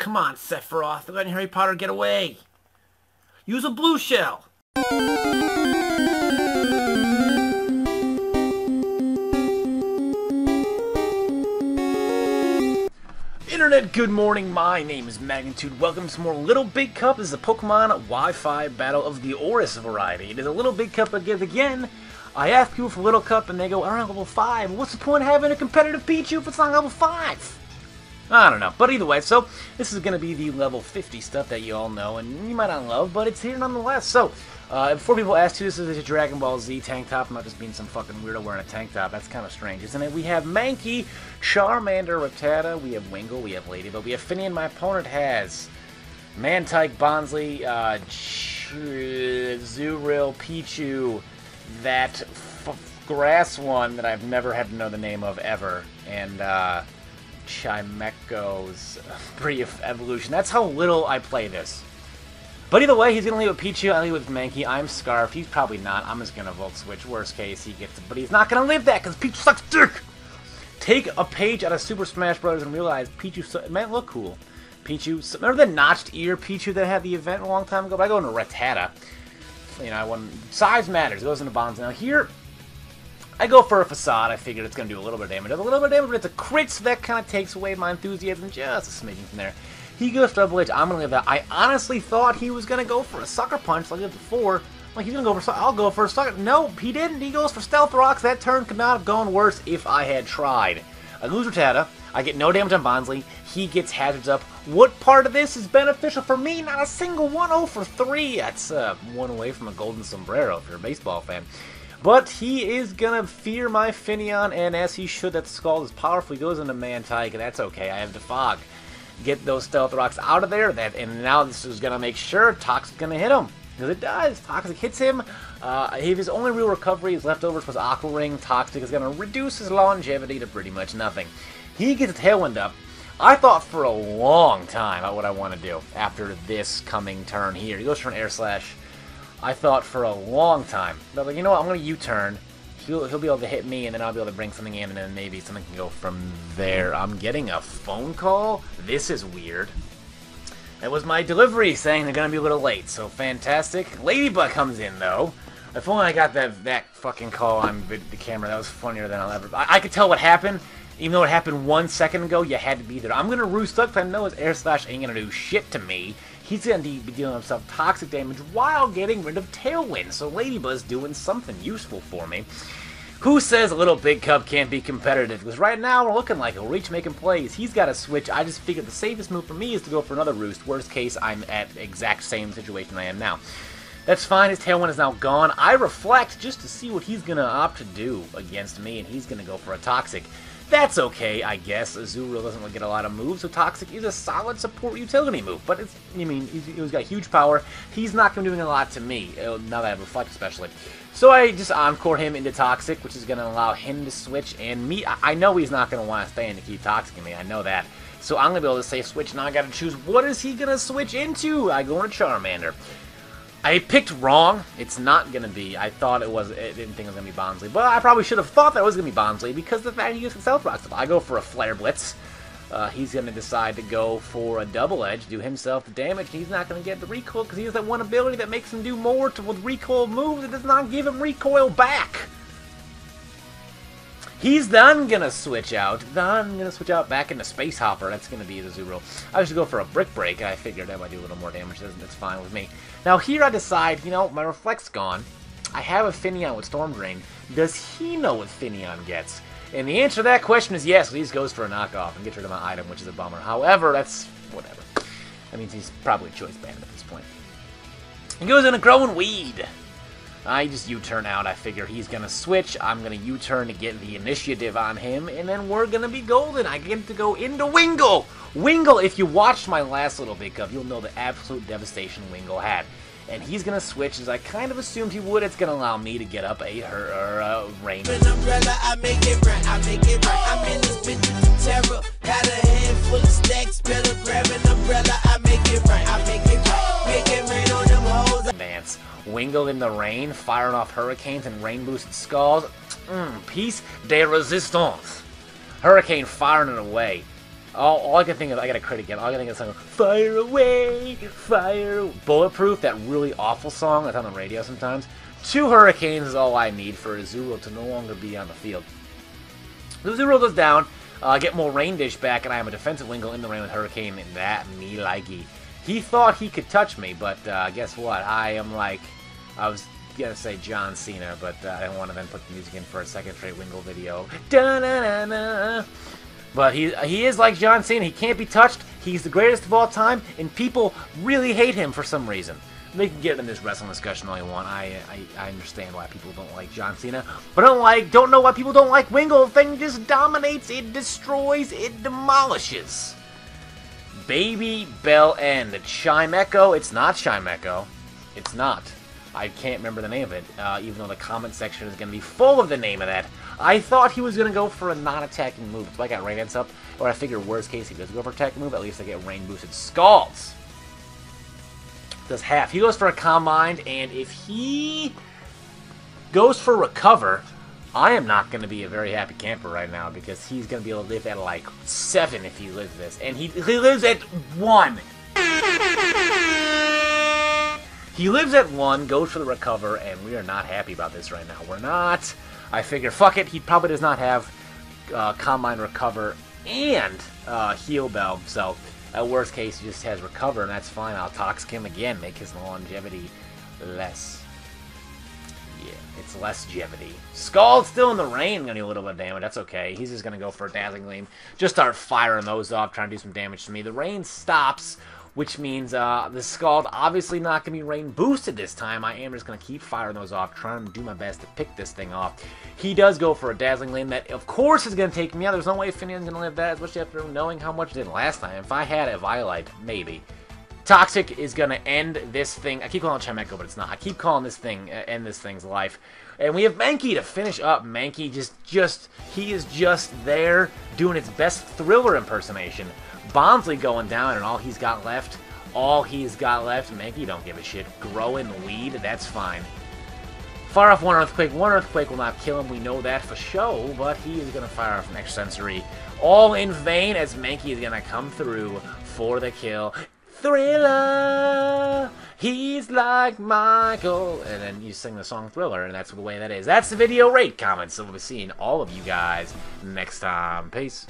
come on, Sephiroth. They're letting Harry Potter get away. Use a blue shell. Internet, good morning. My name is Magnitude. Welcome to some more Little Big Cup. This is a Pokemon Wi-Fi battle of the ORAS variety. It is a Little Big Cup again. I ask people for Little Cup and they go, I'm level 5. What's the point of having a competitive Pichu if it's not level 5? I don't know. But either way, so this is going to be the level 50 stuff that you all know and you might not love, but it's here nonetheless. So, before people ask you, this is a Dragon Ball Z tank top. I'm not just being some fucking weirdo wearing a tank top. That's kind of strange, isn't it? We have Mankey, Charmander, Rattata, we have Wingull, we have Ladybug, we have Finian. My opponent has Mantike, Bonsly, Zuril, Pichu, that grass one that I've never had to know the name of ever, and Chimeco's brief evolution. That's how little I play this. But either way, he's going to leave with Pichu, I leave with Mankey, I'm Scarf, he's probably not, I'm just going to Volt Switch, worst case, he gets it, but he's not going to live that, because Pichu sucks dick! Take a page out of Super Smash Bros. And realize Pichu, it might look cool. Pichu, remember the notched ear Pichu that had the event a long time ago? But I go into Rattata. You know, I won, size matters, it goes into Bonds. Now here, I go for a Facade, I figured it's going to do a little bit of damage. It does a little bit of damage, but it's a crit, so that kind of takes away my enthusiasm just a smidgen from there. He goes for Double Edge, I'm going to leave that. I honestly thought he was going to go for a Sucker Punch like I did before. Like, he's going to go for, I'll go for a Sucker. No, he didn't. He goes for Stealth Rocks. That turn could not have gone worse if I had tried. I lose Rattata. I get no damage on Bonsly. He gets Hazards up. What part of this is beneficial for me? Not a single one. 0 for 3. That's one away from a golden sombrero if you're a baseball fan. But he is going to fear my Finion, and as he should, that Scald is powerful. He goes into Mantike, and that's okay. I have Defog. Get those Stealth Rocks out of there, and now this is going to make sure Toxic's going to hit him. Because it does. Toxic hits him. If his only real recovery is leftovers was Aqua Ring, Toxic is going to reduce his longevity to pretty much nothing. He gets a Tailwind up. I thought for a long time about what I want to do after this coming turn here. He goes for an Air Slash. I thought for a long time. But like, you know what? I'm going to U-turn. He'll be able to hit me, and then I'll be able to bring something in, and then maybe something can go from there. I'm getting a phone call? This is weird. That was my delivery saying they're going to be a little late, so fantastic. Ladybug comes in, though. If only I got that fucking call on the camera, that was funnier than I'll ever... I could tell what happened, even though it happened 1 second ago, you had to be there. I'm going to roost up, because I know his Air Slash ain't going to do shit to me. He's going to be dealing himself toxic damage while getting rid of Tailwind, so Ladybug's doing something useful for me. Who says a Little Big Cup can't be competitive? Because right now we're looking like a Reach making plays. He's got to switch. I just figured the safest move for me is to go for another Roost. Worst case, I'm at the exact same situation I am now. That's fine. His Tailwind is now gone. I reflect just to see what he's going to opt to do against me, and he's going to go for a Toxic. That's okay, I guess. Azurill doesn't really get a lot of moves, so Toxic is a solid support utility move. But it's, I mean, he's got huge power. He's not going to be doing a lot to me, now that I have Reflect especially. So I just Encore him into Toxic, which is going to allow him to switch, and me, I know he's not going to want to stay in to keep Toxicing me, I know that. So I'm going to be able to safe switch, now I got to choose what is he going to switch into. I go into Charmander. I picked wrong. It's not going to be. I thought it was. I didn't think it was going to be Bonsly. But I probably should have thought that it was going to be Bonsly because of the fact he uses Stealth Rock stuff. I go for a Flare Blitz. He's going to decide to go for a Double Edge, do himself the damage. He's not going to get the recoil because he has that one ability that makes him do more with recoil moves. It does not give him recoil back. He's then going to switch out. Back into Space Hopper. That's going to be the Zero. I should go for a Brick Break. I figured that might do a little more damage. That's fine with me. Now here I decide, you know, my Reflect's gone. I have a Finion with Storm Drain. Does he know what Finion gets? And the answer to that question is yes. He just goes for a knockoff and gets rid of my item, which is a bummer. However, that's whatever. That means he's probably choice banned at this point. He goes into Growing Weed. I just U-turn out. I figure he's going to switch. I'm going to U-turn to get the initiative on him, and then we're going to be golden. I get to go into Wingull. Wingull, if you watched my last Little Big Cup, you'll know the absolute devastation Wingull had. And he's going to switch, as I kind of assumed he would. It's going to allow me to get up a range. Advance. Wingull in the rain, firing off hurricanes and rain-boosted skulls. Piece de resistance. Hurricane firing it away. All I can think of, I gotta crit again. All I can think of is something, fire away, fire. Bulletproof, that really awful song that's on the radio sometimes. 2 hurricanes is all I need for Azurill to no longer be on the field. The Azurill goes down, get more rain dish back, and I am a defensive Wingull in the rain with hurricane, and that me likey. He thought he could touch me, but guess what? I am like, I was gonna say John Cena, but I didn't want to then put the music in for a second straight Wingull video. Da-na-na-na. But he is like John Cena. He can't be touched. He's the greatest of all time, and people really hate him for some reason. They can get in this wrestling discussion all you want. I understand why people don't like John Cena, but don't know why people don't like Wingull. The thing just dominates. It destroys. It demolishes. Baby Bell End. Chimecho. It's not Chimecho. It's not. I can't remember the name of it, even though the comment section is going to be full of the name of that. I thought he was going to go for a non-attacking move, so I got Rain Dance up, or I figure worst case he does go for attacking move, at least I get Rain boosted Scalds. Does half. He goes for a Calm Mind, and if he goes for Recover, I am not going to be a very happy camper right now, because he's going to be able to live at like 7 if he lives this, and he lives at 1. He lives at 1, goes for the Recover, and we are not happy about this right now. We're not. I figure, fuck it, he probably does not have Calm Mind, Recover, and Heal Bell, so at worst case, he just has Recover, and that's fine. I'll Toxic him again, make his longevity less. Yeah, it's less longevity. Scald's still in the rain, gonna do a little bit of damage, that's okay. He's just gonna go for a Dazzling Gleam, just start firing those off, trying to do some damage to me. The rain stops, which means the Scald obviously not going to be rain boosted this time. I am just going to keep firing those off, trying to do my best to pick this thing off. He does go for a Dazzling Gleam that, of course, is going to take me out. There's no way Finian's going to live that, especially after knowing how much it did last time. If I had a Violite, maybe. Toxic is going to end this thing. I keep calling it Chimecho, but it's not. I keep calling this thing, end this thing's life. And we have Mankey to finish up. Mankey he is just there doing its best Thriller impersonation. Bondsley going down, and all he's got left, Mankey don't give a shit. Growing weed, that's fine. Fire off one Earthquake. One Earthquake will not kill him, we know that for sure, but he is going to fire off an Extrasensory. All in vain, as Mankey is going to come through for the kill. Thriller, he's like Michael. And then you sing the song Thriller, and that's the way that is. That's the video. Rate, comments, so we'll be seeing all of you guys next time. Peace.